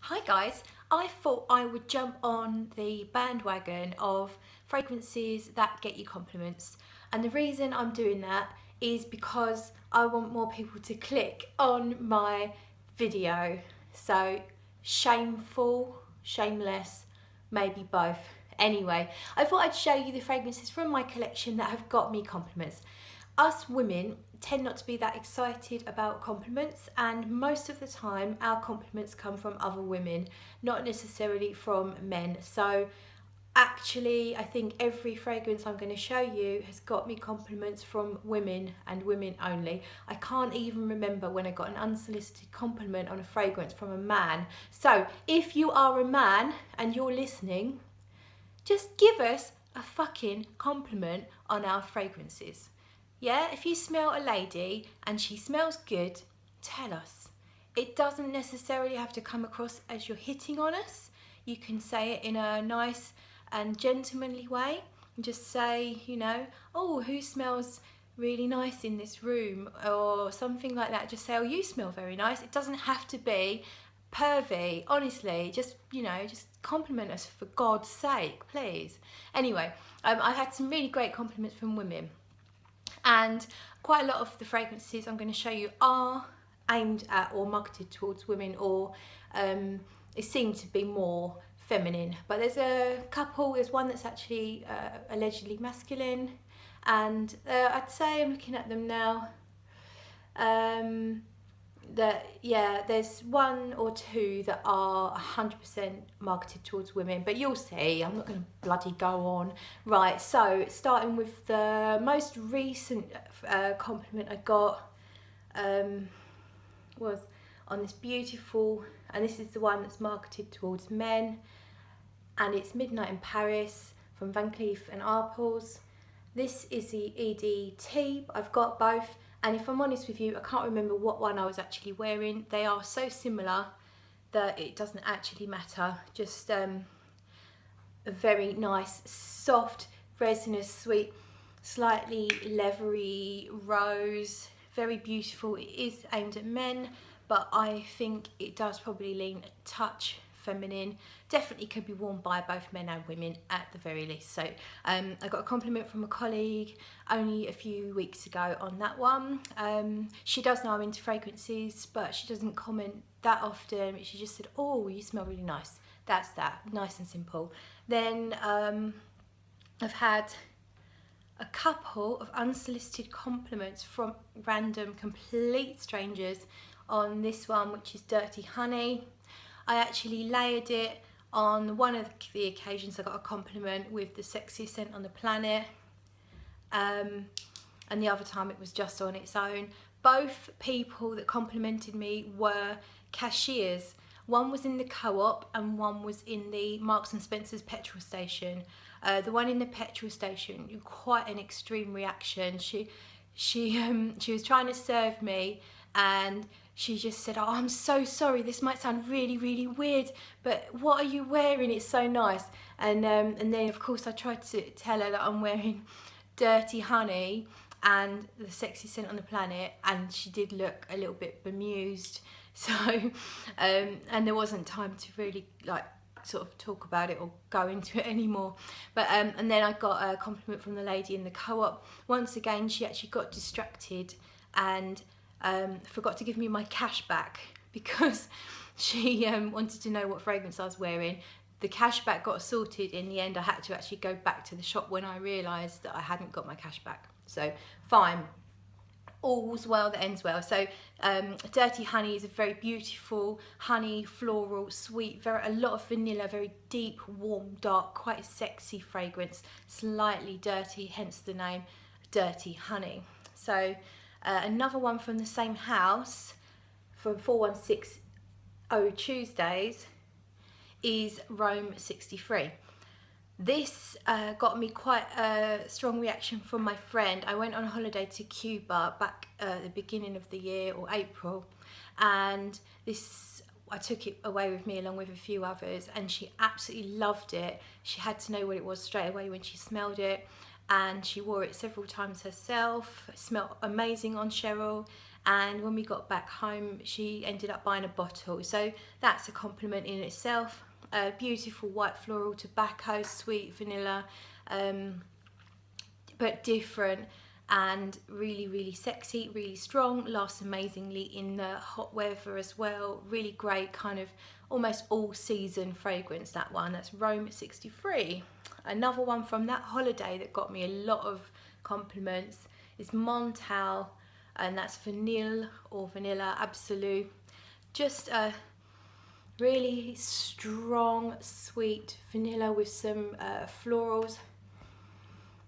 Hi guys, I thought I would jump on the bandwagon of fragrances that get you compliments, and the reason I'm doing that is because I want more people to click on my video. So shameful, shameless, maybe both. Anyway, I thought I'd show you the fragrances from my collection that have got me compliments. Us women tend not to be that excited about compliments, and most of the time our compliments come from other women, not necessarily from men. So actually I think every fragrance I'm going to show you has got me compliments from women and women only. I can't even remember when I got an unsolicited compliment on a fragrance from a man. So if you are a man and you're listening, just give us a fucking compliment on our fragrances. Yeah, if you smell a lady and she smells good, tell us. It doesn't necessarily have to come across as you're hitting on us. You can say it in a nice and gentlemanly way. And just say, you know, oh, who smells really nice in this room, or something like that. Just say, oh, you smell very nice. It doesn't have to be pervy, honestly. Just, you know, just compliment us for God's sake, please. Anyway, I've had some really great compliments from women, and quite a lot of the fragrances I'm going to show you are aimed at or marketed towards women, or it seems to be more feminine. But there's a couple, there's one that's actually allegedly masculine, and I'd say, I'm looking at them now, there's one or two that are 100% marketed towards women, but you'll see, I'm not going to bloody go on. Right, so starting with the most recent compliment I got was on this beautiful, and this is the one that's marketed towards men, and it's Midnight in Paris from Cleef Arpels. This is the EDT. I've got both, and if I'm honest with you, I can't remember what one I was actually wearing. They are so similar that it doesn't actually matter. Just a very nice, soft, resinous, sweet, slightly leathery rose. Very beautiful. It is aimed at men, but I think it does probably lean a touch feminine. Definitely could be worn by both men and women at the very least. So I got a compliment from a colleague only a few weeks ago on that one. She does know I'm into fragrances, but she doesn't comment that often. She just said, oh, you smell really nice. That's that, nice and simple. Then I've had a couple of unsolicited compliments from random complete strangers on this one, which is Dirty Honey. I actually layered it on one of the occasions. I got a compliment with the sexiest scent on the planet, and the other time it was just on its own. Both people that complimented me were cashiers. One was in the Co-op and one was in the Marks and Spencer's petrol station. The one in the petrol station, quite an extreme reaction. She was trying to serve me, and she just said, oh, I'm so sorry, this might sound really, really weird, but what are you wearing? It's so nice. And then of course I tried to tell her that I'm wearing Dirty Honey and the sexiest scent on the planet, and she did look a little bit bemused. So and there wasn't time to really like sort of talk about it or go into it anymore. But and then I got a compliment from the lady in the Co-op. Once again, she actually got distracted and forgot to give me my cash back because she wanted to know what fragrance I was wearing. The cash back got sorted in the end. I had to actually go back to the shop when I realised that I hadn't got my cash back. So fine, all's well that ends well. So Dirty Honey is a very beautiful honey, floral, sweet, a lot of vanilla, very deep, warm, dark, quite sexy fragrance, slightly dirty, hence the name Dirty Honey. So another one from the same house, from 4160 Tuesdays, is Rome 63. This got me quite a strong reaction from my friend. I went on holiday to Cuba back at the beginning of the year, or April, and I took it away with me along with a few others, and she absolutely loved it. She had to know what it was straight away when she smelled it, and she wore it several times herself. It smelled amazing on Cheryl, and when we got back home she ended up buying a bottle, so that's a compliment in itself. Beautiful white floral tobacco, sweet vanilla, but different, and really sexy, really strong, lasts amazingly in the hot weather as well. Really great kind of almost all season fragrance, that one. That's Rome 63. Another one from that holiday that got me a lot of compliments is Montale, and that's Vanille or Vanilla Absolute. Just a really strong sweet vanilla with some florals.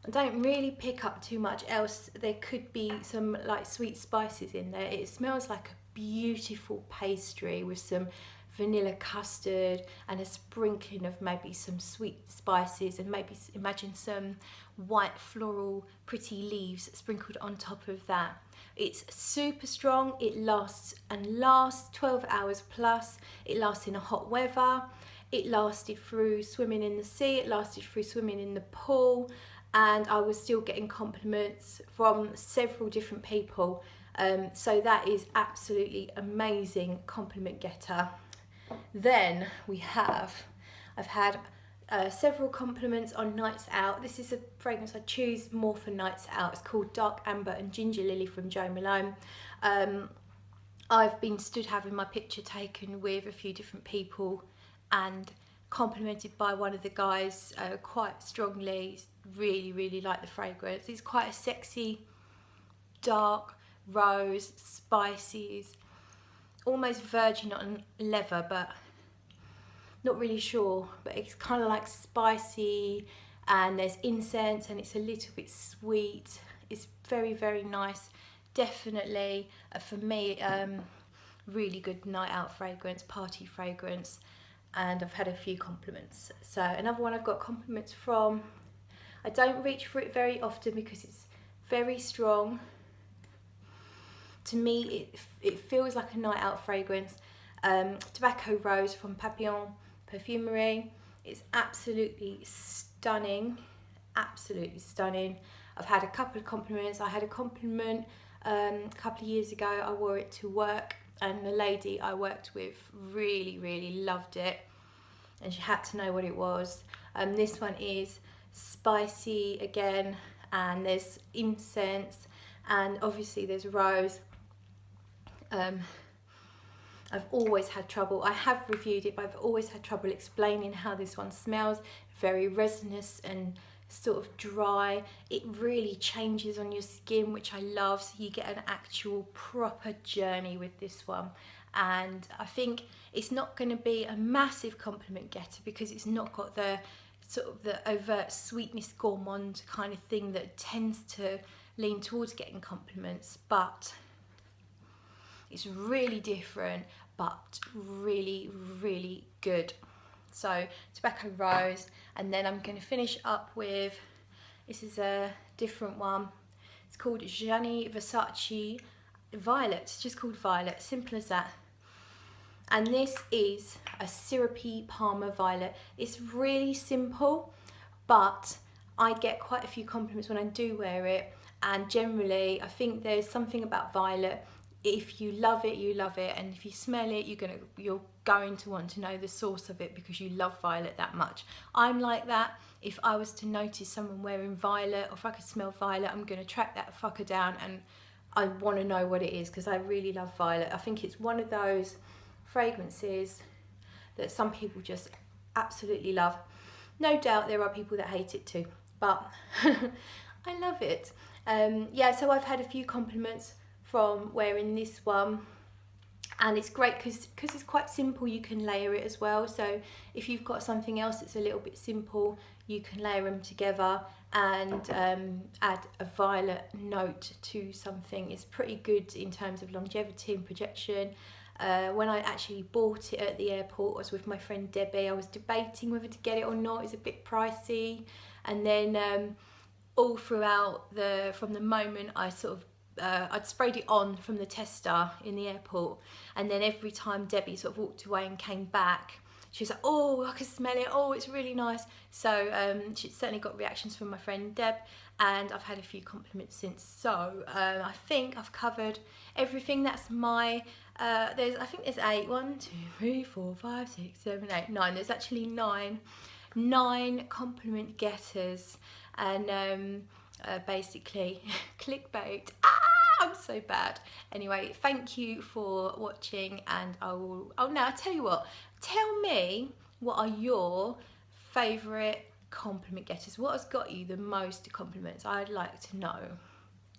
I don't really pick up too much else. There could be some like sweet spices in there. It smells like a beautiful pastry with some vanilla custard and a sprinkling of maybe some sweet spices, and maybe imagine some white floral pretty leaves sprinkled on top of that. It's super strong. It lasts 12 hours plus. It lasts in a hot weather. It lasted through swimming in the sea. It lasted through swimming in the pool. And I was still getting compliments from several different people. So that is absolutely amazing compliment getter. Then I've had several compliments on nights out. This is a fragrance I choose more for nights out. It's called Dark Amber and Ginger Lily from Jo Malone. I've been stood having my picture taken with a few different people and complimented by one of the guys quite strongly. Really like the fragrance. It's quite a sexy, dark rose, spices, almost virgin on leather, but not really sure. But it's kind of like spicy, and there's incense, and it's a little bit sweet. It's very nice. Definitely for me, really good night out fragrance, party fragrance. And I've had a few compliments. So another one I've got compliments from, I don't reach for it very often because it's very strong. To me, it feels like a night out fragrance. Tobacco Rose from Papillon Perfumery. It's absolutely stunning, absolutely stunning. I've had a couple of compliments. I had a compliment a couple of years ago. I wore it to work, and the lady I worked with really loved it, and she had to know what it was. This one is spicy again, and there's incense, and obviously there's rose. I've always had trouble, I have reviewed it, but I've always had trouble explaining how this one smells. Very resinous and sort of dry. It really changes on your skin, which I love, so you get an actual proper journey with this one. And I think it's not going to be a massive compliment getter because it's not got the sort of the overt sweetness gourmand kind of thing that tends to lean towards getting compliments, but it's really different, but really good. So Tobacco Rose, and then I'm going to finish up with, this is a different one. It's called Gianni Versace Violet. It's just called Violet, simple as that. And this is a syrupy Parma Violet. It's really simple, but I get quite a few compliments when I do wear it, and generally I think there's something about violet. If you love it, you love it, and if you smell it, you're going to want to know the source of it because you love violet that much. I'm like that. If I was to notice someone wearing violet, or if I could smell violet, I'm going to track that fucker down, and I want to know what it is because I really love violet. I think it's one of those fragrances that some people just absolutely love. No doubt there are people that hate it too, but I love it. Yeah, so I've had a few compliments from wearing this one, and it's great because it's quite simple. You can layer it as well, so if you've got something else that's a little bit simple, you can layer them together and add a violet note to something. It's pretty good in terms of longevity and projection. When I actually bought it at the airport, I was with my friend Debbie. I was debating whether to get it or not. It's a bit pricey, and then all throughout from the moment I sort of I'd sprayed it on from the tester in the airport, and then every time Debbie sort of walked away and came back, she was like, oh, I can smell it, oh, it's really nice. So she certainly got reactions from my friend Deb, and I've had a few compliments since. So I think I've covered everything. That's my I think there's 8. 1, 2, 3, 4, 5, 6, 7, 8, 9. There's actually 9 compliment getters, and basically clickbait. I'm so bad. Anyway, thank you for watching, and I will, oh no, I'll tell you what, tell me what are your favourite compliment getters. What has got you the most compliments? I'd like to know.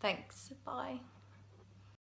Thanks, bye.